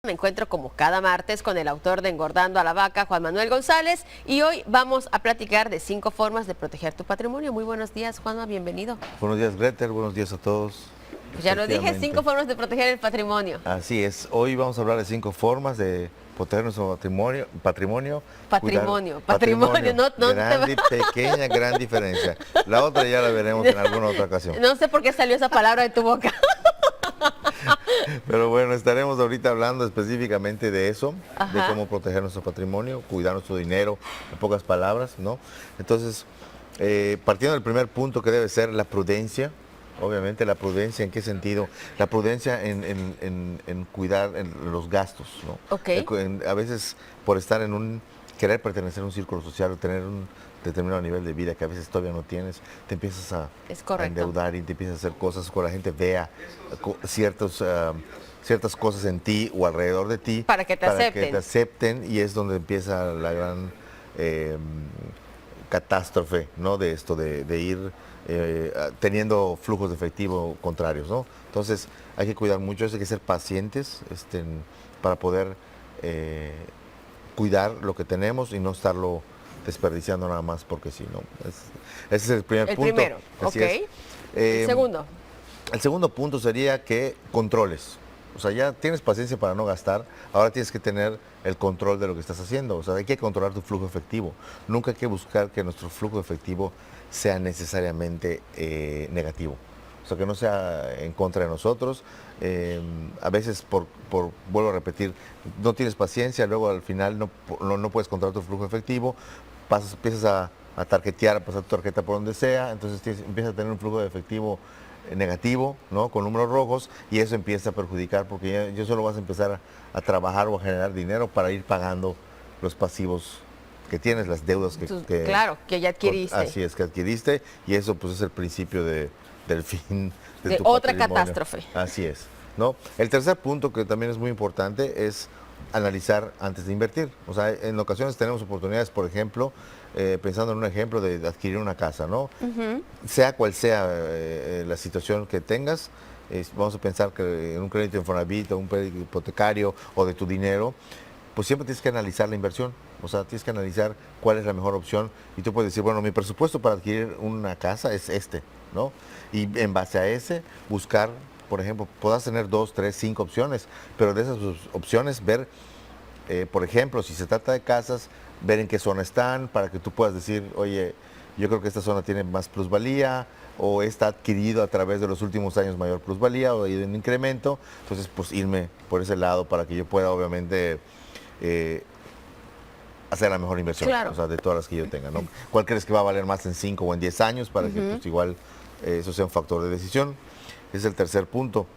Me encuentro como cada martes con el autor de Engordando a la Vaca, Juan Manuel González, y hoy vamos a platicar de 5 formas de proteger tu patrimonio. Muy buenos días, Juanma, bienvenido. Buenos días, Gretel, buenos días a todos. Pues ya lo dije, 5 formas de proteger el patrimonio. Así es, hoy vamos a hablar de 5 formas de proteger nuestro patrimonio. Patrimonio, no grande, pequeña, gran diferencia. La otra ya la veremos en alguna otra ocasión. No sé por qué salió esa palabra de tu boca. Pero bueno, estaremos ahorita hablando específicamente de eso, Ajá. de cómo proteger nuestro patrimonio, cuidar nuestro dinero, en pocas palabras, ¿no? Entonces, partiendo del primer punto que debe ser la prudencia. Obviamente la prudencia, ¿en qué sentido? La prudencia en cuidar los gastos, ¿no? Okay. A veces por estar querer pertenecer a un círculo social o tener un determinado nivel de vida que a veces todavía no tienes, te empiezas a endeudar y te empiezas a hacer cosas que la gente vea ciertas cosas en ti o alrededor de ti. Para que te acepten, y es donde empieza la gran catástrofe, ¿no? De esto, de ir teniendo flujos de efectivo contrarios, ¿no? Entonces hay que cuidar mucho eso, hay que ser pacientes para poder cuidar lo que tenemos y no estarlo desperdiciando nada más porque sí, ¿no? Ese es el primer punto. Primero, así ok. es. El segundo. El segundo punto sería que controles. O sea, ya tienes paciencia para no gastar, ahora tienes que tener el control de lo que estás haciendo. O sea, hay que controlar tu flujo efectivo. Nunca hay que buscar que nuestro flujo efectivo sea necesariamente negativo. O sea, que no sea en contra de nosotros. A veces, vuelvo a repetir, no tienes paciencia, luego al final no puedes controlar tu flujo efectivo, empiezas a tarjetear, a pasar tu tarjeta por donde sea, entonces empiezas a tener un flujo de efectivo negativo, ¿no? Con números rojos, y eso empieza a perjudicar porque ya solo vas a empezar a trabajar o a generar dinero para ir pagando los pasivos que tienes, las deudas claro, que ya adquiriste. Así es, que adquiriste, y eso pues es el principio del fin de tu otra patrimonio. Catástrofe. Así es, ¿no? El tercer punto que también es muy importante es analizar antes de invertir. O sea, en ocasiones tenemos oportunidades, por ejemplo, pensando en un ejemplo de adquirir una casa, ¿no? Sea cual sea la situación que tengas, vamos a pensar que en un crédito Infonavit o un crédito hipotecario o de tu dinero, pues siempre tienes que analizar la inversión. O sea, tienes que analizar cuál es la mejor opción, y tú puedes decir, bueno, mi presupuesto para adquirir una casa es ¿no? Y en base a ese, buscar, por ejemplo, puedas tener 2, 3, 5 opciones, pero de esas opciones ver, por ejemplo, si se trata de casas, ver en qué zona están, para que tú puedas decir, oye, yo creo que esta zona tiene más plusvalía, o está adquirido a través de los últimos años mayor plusvalía, o ha ido en incremento, entonces pues irme por ese lado para que yo pueda obviamente hacer la mejor inversión, claro, o sea, de todas las que yo tenga, ¿no? ¿Cuál crees que va a valer más en 5 o en 10 años para que pues igual eso sea un factor de decisión? Ese es el tercer punto.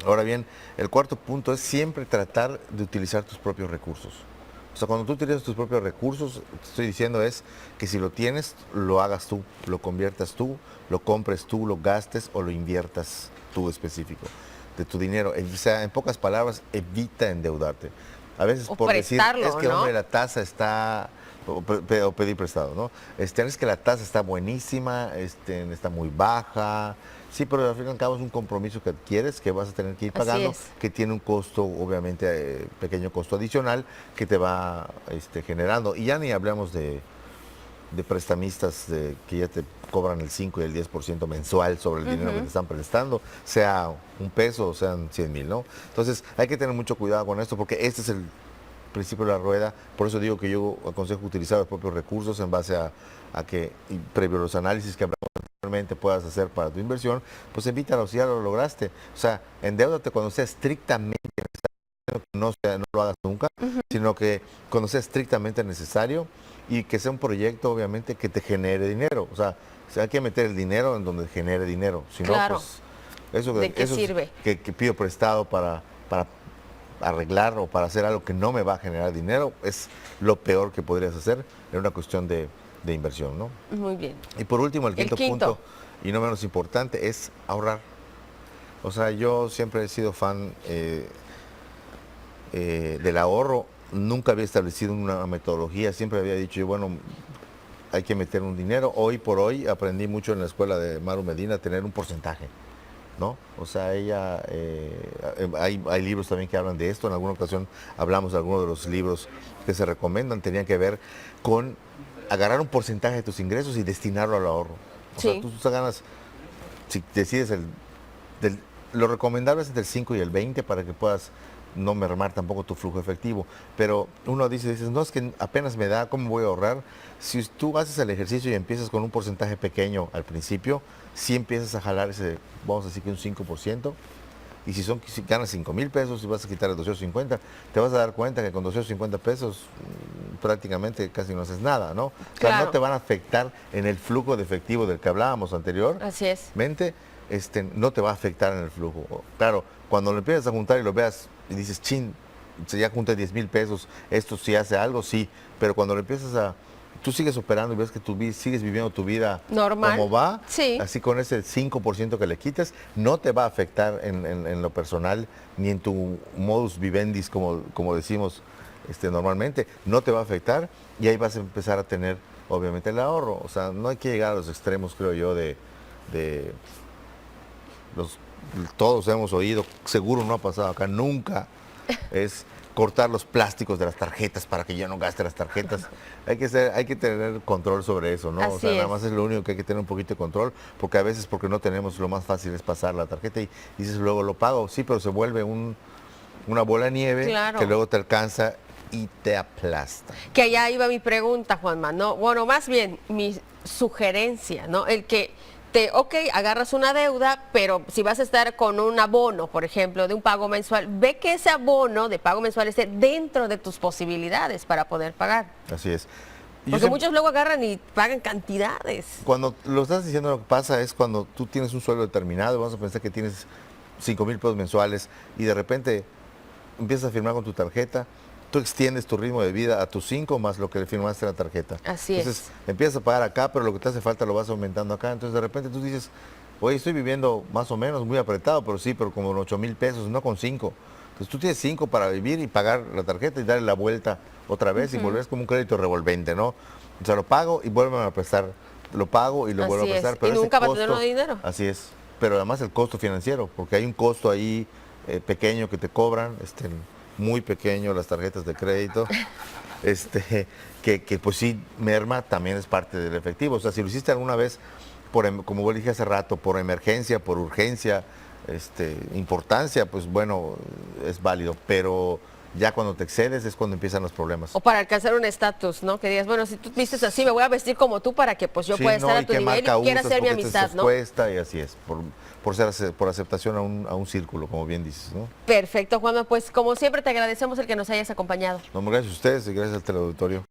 Ahora bien, el cuarto punto es siempre tratar de utilizar tus propios recursos. O sea, cuando tú utilizas tus propios recursos, te estoy diciendo es que si lo tienes, lo hagas tú, lo conviertas tú, lo compres tú, lo gastes o lo inviertas tú específico de tu dinero. O sea, en pocas palabras, evita endeudarte. A veces o por decir, es que ¿no? hombre, la tasa está, o pedir prestado, ¿no? Es que la tasa está buenísima, está muy baja. Sí, pero al fin y al cabo es un compromiso que adquieres, que vas a tener que ir pagando, que tiene un costo, obviamente, pequeño costo adicional, que te va generando. Y ya ni hablamos de prestamistas que ya te cobran el 5 y el 10% mensual sobre el dinero que te están prestando, sea un peso o sean 100,000, ¿no? Entonces hay que tener mucho cuidado con esto, porque este es el principio de la rueda. Por eso digo que yo aconsejo utilizar los propios recursos en base a que, previo a los análisis que hablamos anteriormente, puedas hacer para tu inversión, pues evítalo si ya lo lograste. O sea, endeúdate cuando sea estrictamente necesario, no lo hagas nunca, sino que cuando sea estrictamente necesario, y que sea un proyecto obviamente que te genere dinero. O sea, hay que meter el dinero en donde genere dinero. Si claro. No, pues ¿De qué sirve? Que pido prestado para arreglar o para hacer algo que no me va a generar dinero, es lo peor que podrías hacer en una cuestión de inversión, ¿no? Muy bien. Y por último, el quinto punto, y no menos importante, es ahorrar. O sea, yo siempre he sido fan del ahorro. Nunca había establecido una metodología, siempre había dicho, bueno, hay que meter un dinero. Hoy por hoy aprendí mucho en la escuela de Maru Medina a tener un porcentaje. ¿no? O sea, ella, hay libros también que hablan de esto. En alguna ocasión hablamos de algunos de los libros que se recomiendan, tenían que ver con agarrar un porcentaje de tus ingresos y destinarlo al ahorro. O sea, tú ganas, si decides lo recomendable es entre el 5 y el 20 para que puedas no mermar tampoco tu flujo efectivo. Pero uno dices, no, es que apenas me da, ¿cómo voy a ahorrar? Si tú haces el ejercicio y empiezas con un porcentaje pequeño al principio, sí empiezas a jalar ese, vamos a decir que un 5%, y si ganas 5,000 pesos y vas a quitar el 250, te vas a dar cuenta que con 250 pesos prácticamente casi no haces nada, ¿no? Claro. O sea, no te van a afectar en el flujo de efectivo del que hablábamos anterior. Así es. No te va a afectar en el flujo. Claro, cuando lo empiezas a juntar y lo veas y dices, chin, ya junté 10,000 pesos, esto sí hace algo, sí, pero cuando lo empiezas tú sigues operando y ves que sigues viviendo tu vida normal, como va, sí. Así con ese 5% que le quites, no te va a afectar en lo personal, ni en tu modus vivendi, como decimos normalmente, no te va a afectar y ahí vas a empezar a tener, obviamente, el ahorro. O sea, no hay que llegar a los extremos, creo yo, todos hemos oído, seguro no ha pasado acá nunca, es cortar los plásticos de las tarjetas para que yo no gaste las tarjetas. Hay que tener control sobre eso, ¿no? Así o sea, nada es. más es lo único que hay que tener un poquito de control, porque a veces porque no tenemos, lo más fácil es pasar la tarjeta y dices, luego lo pago, sí, pero se vuelve una bola de nieve, claro, que luego te alcanza y te aplasta. Que allá iba mi pregunta, Juanma, ¿no? Bueno, más bien mi sugerencia, ¿no? Ok, agarras una deuda, pero si vas a estar con un abono, por ejemplo, de un pago mensual, ve que ese abono de pago mensual esté dentro de tus posibilidades para poder pagar. Así es. Porque muchos luego agarran y pagan cantidades. Cuando lo estás diciendo, lo que pasa es cuando tú tienes un sueldo determinado, vamos a pensar que tienes 5,000 pesos mensuales y de repente empiezas a firmar con tu tarjeta, tú extiendes tu ritmo de vida a tus 5 más lo que le firmaste en la tarjeta. Así Entonces, empiezas a pagar acá, pero lo que te hace falta lo vas aumentando acá. Entonces, de repente tú dices, oye, estoy viviendo más o menos muy apretado, pero sí, pero como con 8,000 pesos, no con 5. Entonces, tú tienes 5 para vivir y pagar la tarjeta y darle la vuelta otra vez y volver como un crédito revolvente, ¿no? O sea, lo pago y vuelven a prestar. Lo pago y lo vuelvo a prestar. Pero y nunca va a tener dinero. Así es. Pero además el costo financiero, porque hay un costo ahí pequeño que te cobran, muy pequeño, las tarjetas de crédito, que pues sí merma, también es parte del efectivo. O sea, si lo hiciste alguna vez, como vos dije hace rato, por emergencia, por urgencia, importancia, pues bueno, es válido, pero ya cuando te excedes es cuando empiezan los problemas. O para alcanzar un estatus, ¿no? Que digas, bueno, si tú vistes así, me voy a vestir como tú para que pues yo pueda estar a tu nivel y quiera hacer mi amistad, ¿no? Cuesta y así es, por aceptación a un círculo, como bien dices, ¿no? Perfecto, Juanma, pues como siempre te agradecemos el que nos hayas acompañado. No, gracias a ustedes y gracias al teleauditorio.